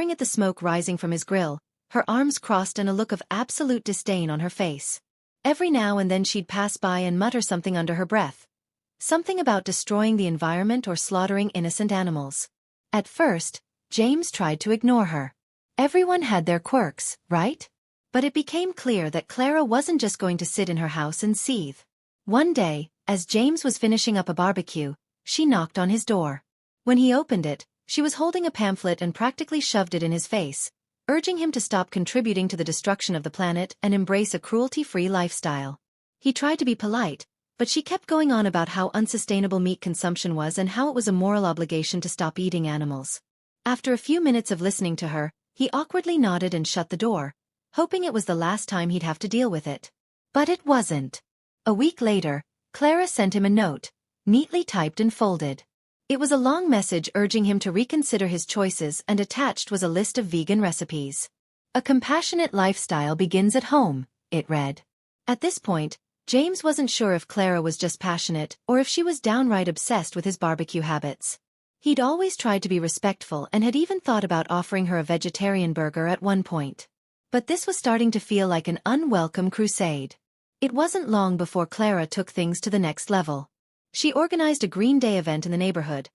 Staring at the smoke rising from his grill, her arms crossed and a look of absolute disdain on her face. Every now and then she'd pass by and mutter something under her breath. Something about destroying the environment or slaughtering innocent animals. At first, James tried to ignore her. Everyone had their quirks, right? But it became clear that Clara wasn't just going to sit in her house and seethe. One day, as James was finishing up a barbecue, she knocked on his door. When he opened it, she was holding a pamphlet and practically shoved it in his face, urging him to stop contributing to the destruction of the planet and embrace a cruelty-free lifestyle. He tried to be polite, but she kept going on about how unsustainable meat consumption was and how it was a moral obligation to stop eating animals. After a few minutes of listening to her, he awkwardly nodded and shut the door, hoping it was the last time he'd have to deal with it. But it wasn't. A week later, Clara sent him a note, neatly typed and folded. It was a long message urging him to reconsider his choices, and attached was a list of vegan recipes. "A compassionate lifestyle begins at home," it read. At this point, James wasn't sure if Clara was just passionate or if she was downright obsessed with his barbecue habits. He'd always tried to be respectful and had even thought about offering her a vegetarian burger at one point. But this was starting to feel like an unwelcome crusade. It wasn't long before Clara took things to the next level. She organized a Green Day event in the neighborhood,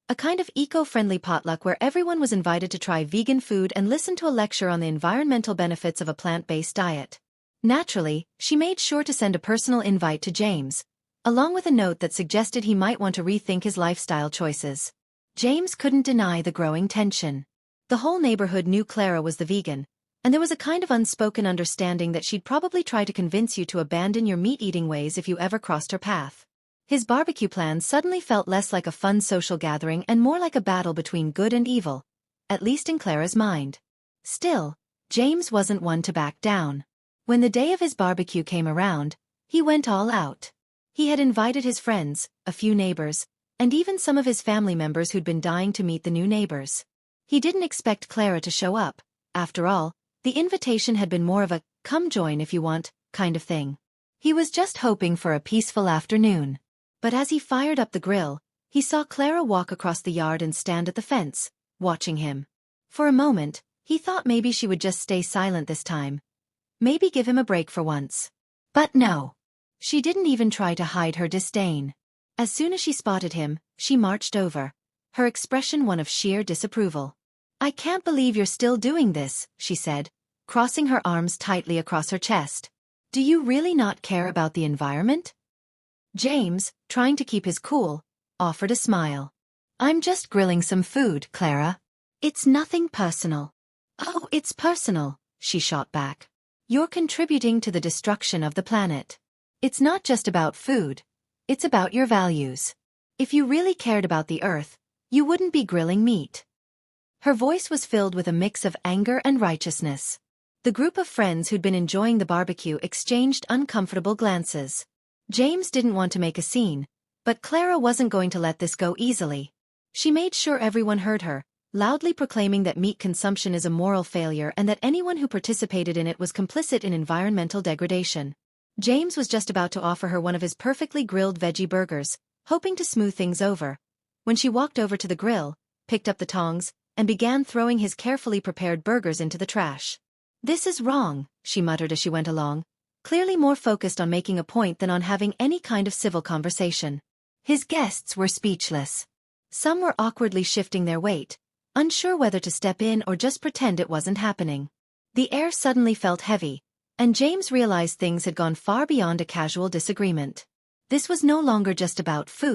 a kind of eco-friendly potluck where everyone was invited to try vegan food and listen to a lecture on the environmental benefits of a plant-based diet. Naturally, she made sure to send a personal invite to James, along with a note that suggested he might want to rethink his lifestyle choices. James couldn't deny the growing tension. The whole neighborhood knew Clara was the vegan, and there was a kind of unspoken understanding that she'd probably try to convince you to abandon your meat-eating ways if you ever crossed her path. His barbecue plan suddenly felt less like a fun social gathering and more like a battle between good and evil, at least in Clara's mind. Still, James wasn't one to back down. When the day of his barbecue came around, he went all out. He had invited his friends, a few neighbors, and even some of his family members who'd been dying to meet the new neighbors. He didn't expect Clara to show up. After all, the invitation had been more of a "come join if you want" kind of thing. He was just hoping for a peaceful afternoon. But as he fired up the grill, he saw Clara walk across the yard and stand at the fence, watching him. For a moment, he thought maybe she would just stay silent this time. Maybe give him a break for once. But no. She didn't even try to hide her disdain. As soon as she spotted him, she marched over, her expression one of sheer disapproval. "I can't believe you're still doing this," she said, crossing her arms tightly across her chest. "Do you really not care about the environment?" James, trying to keep his cool, offered a smile. "I'm just grilling some food, Clara. It's nothing personal." "Oh, it's personal," she shot back. "You're contributing to the destruction of the planet. It's not just about food, it's about your values. If you really cared about the earth, you wouldn't be grilling meat." Her voice was filled with a mix of anger and righteousness. The group of friends who'd been enjoying the barbecue exchanged uncomfortable glances. James didn't want to make a scene, but Clara wasn't going to let this go easily. She made sure everyone heard her, loudly proclaiming that meat consumption is a moral failure and that anyone who participated in it was complicit in environmental degradation. James was just about to offer her one of his perfectly grilled veggie burgers, hoping to smooth things over, when she walked over to the grill, picked up the tongs, and began throwing his carefully prepared burgers into the trash. "This is wrong," she muttered as she went along, clearly more focused on making a point than on having any kind of civil conversation. His guests were speechless. Some were awkwardly shifting their weight, unsure whether to step in or just pretend it wasn't happening. The air suddenly felt heavy, and James realized things had gone far beyond a casual disagreement. This was no longer just about food.